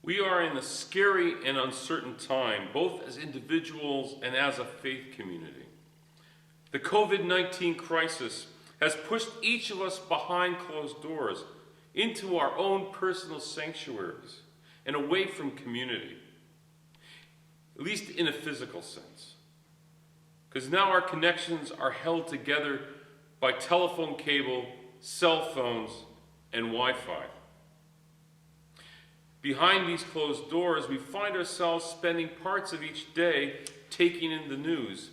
We are in a scary and uncertain time, both as individuals and as a faith community. The COVID-19 crisis has pushed each of us behind closed doors into our own personal sanctuaries and away from community, at least in a physical sense. Because now our connections are held together by telephone cable, cell phones, and Wi-Fi. Behind these closed doors, we find ourselves spending parts of each day taking in the news,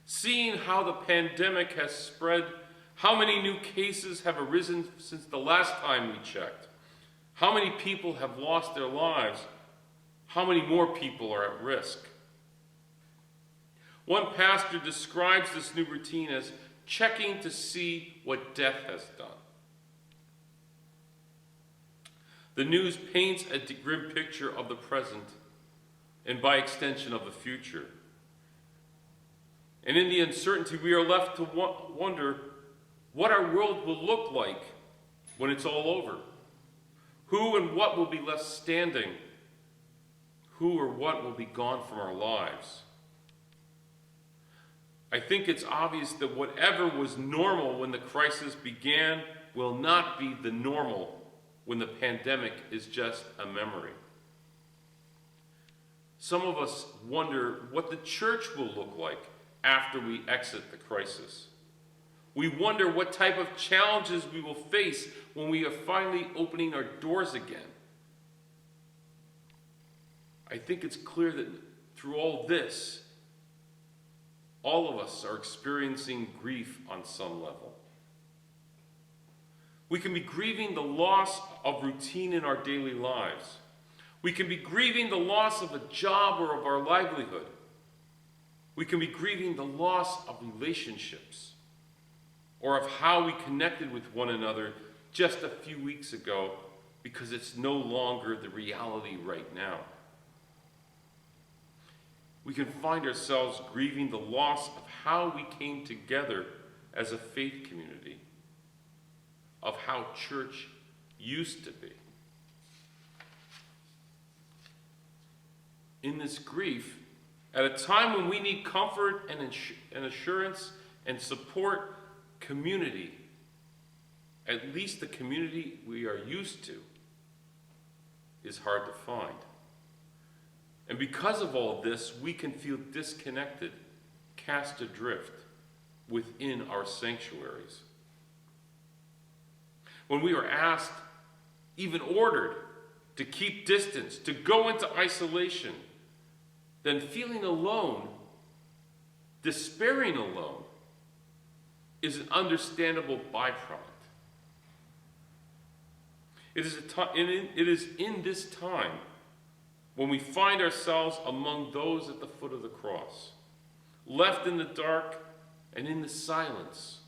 seeing how the pandemic has spread, how many new cases have arisen since the last time we checked, how many people have lost their lives, how many more people are at risk. One pastor describes this new routine as checking to see what death has done. The news paints a grim picture of the present and by extension of the future. And in the uncertainty, we are left to wonder what our world will look like when it's all over. Who and what will be left standing? Who or what will be gone from our lives? I think it's obvious that whatever was normal when the crisis began will not be the normal when the pandemic is just a memory. Some of us wonder what the church will look like after we exit the crisis. We wonder what type of challenges we will face when we are finally opening our doors again. I think it's clear that through all this, all of us are experiencing grief on some level. We can be grieving the loss of routine in our daily lives. We can be grieving the loss of a job or of our livelihood. We can be grieving the loss of relationships or of how we connected with one another just a few weeks ago because it's no longer the reality right now. We can find ourselves grieving the loss of how we came together as a faith community, of how church used to be. In this grief, at a time when we need comfort and assurance and support, community, at least the community we are used to, is hard to find. And because of all this, we can feel disconnected, cast adrift within our sanctuaries. When we are asked, even ordered, to keep distance, to go into isolation, then feeling alone, despairing alone, is an understandable byproduct. It is in this time when we find ourselves among those at the foot of the cross, left in the dark and in the silence,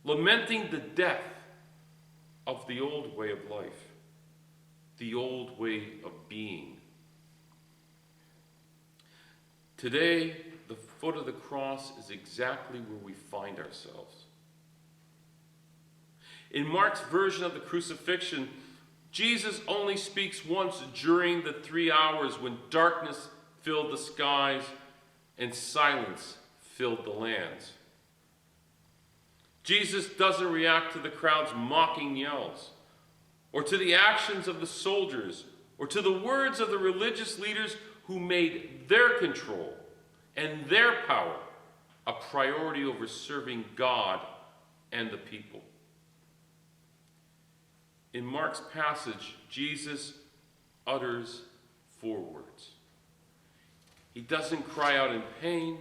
lamenting the death of the old way of life, the old way of being. Today, the foot of the cross is exactly where we find ourselves. In Mark's version of the crucifixion, Jesus only speaks once during the 3 hours when darkness filled the skies and silence filled the lands. Jesus doesn't react to the crowd's mocking yells, or to the actions of the soldiers, or to the words of the religious leaders who made their control and their power a priority over serving God and the people. In Mark's passage, Jesus utters 4 words. He doesn't cry out in pain.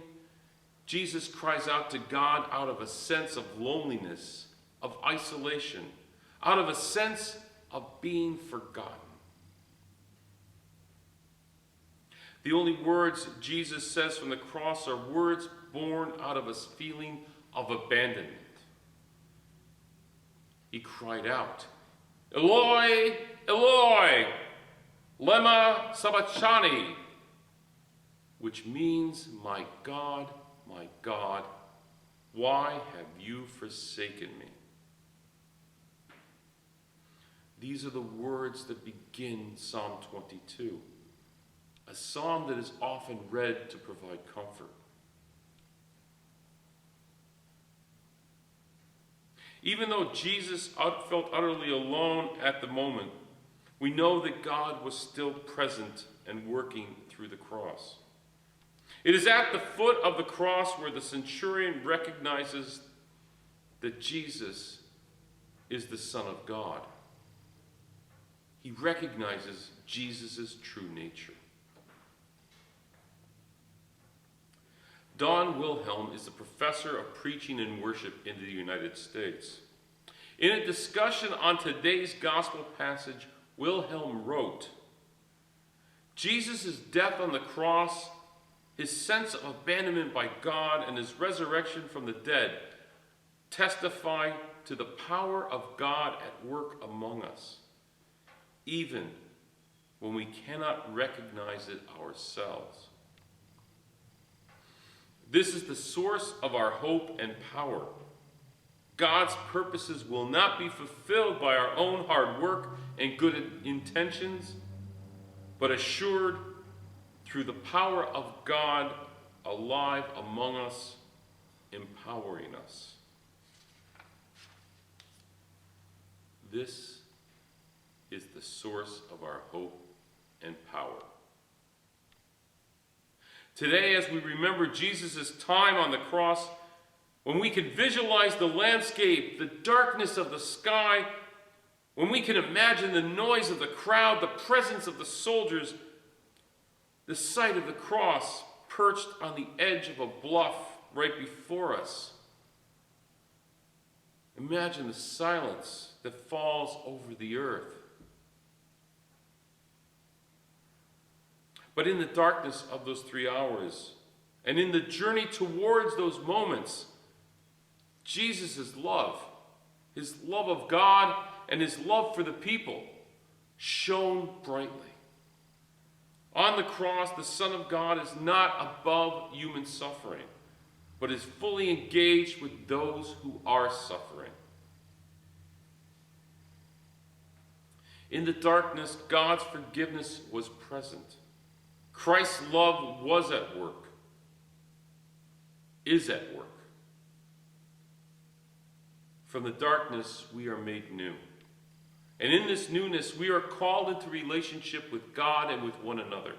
Jesus cries out to God out of a sense of loneliness, of isolation, out of a sense of being forgotten. The only words Jesus says from the cross are words born out of a feeling of abandonment. He cried out, "Eloi, Eloi, lema sabachthani," which means, my God, why have you forsaken me?" These are the words that begin Psalm 22. a psalm that is often read to provide comfort. Even though Jesus felt utterly alone at the moment, we know that God was still present and working through the cross. It is at the foot of the cross where the centurion recognizes that Jesus is the Son of God. He recognizes Jesus' true nature. Don Wilhelm is a professor of preaching and worship in the United States. In a discussion on today's gospel passage, Wilhelm wrote, Jesus' death on the cross, his sense of abandonment by God, and his resurrection from the dead testify to the power of God at work among us, even when we cannot recognize it ourselves. This is the source of our hope and power. God's purposes will not be fulfilled by our own hard work and good intentions, but assured through the power of God alive among us, empowering us. This is the source of our hope and power. Today, as we remember Jesus' time on the cross, when we can visualize the landscape, the darkness of the sky, when we can imagine the noise of the crowd, the presence of the soldiers, the sight of the cross perched on the edge of a bluff right before us. Imagine the silence that falls over the earth. But in the darkness of those 3 hours, and in the journey towards those moments, Jesus' love, his love of God and his love for the people, shone brightly. On the cross, the Son of God is not above human suffering, but is fully engaged with those who are suffering. In the darkness, God's forgiveness was present. Christ's love was at work, is at work. From the darkness, we are made new. And in this newness, we are called into relationship with God and with one another.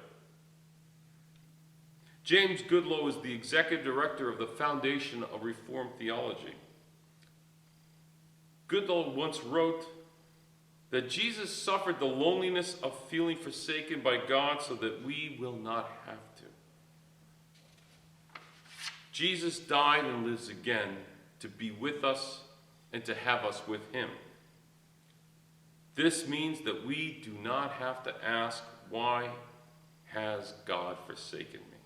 James Goodloe is the executive director of the Foundation of Reformed Theology. Goodloe once wrote that Jesus suffered the loneliness of feeling forsaken by God so that we will not have to. Jesus died and lives again to be with us and to have us with him. This means that we do not have to ask, why has God forsaken me?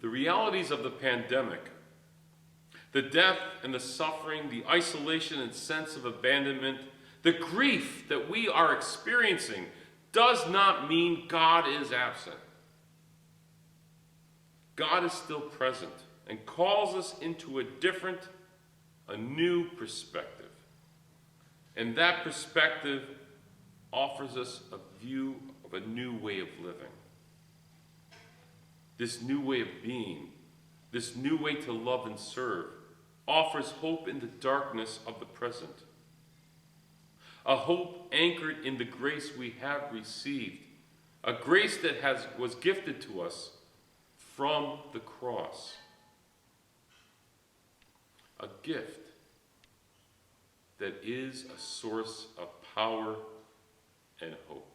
The realities of the pandemic, the death and the suffering, the isolation and sense of abandonment, the grief that we are experiencing does not mean God is absent. God is still present and calls us into a new perspective. And that perspective offers us a view of a new way of living. This new way of being, this new way to love and serve, offers hope in the darkness of the present. A hope anchored in the grace we have received, a grace that was gifted to us from the cross. A gift that is a source of power and hope.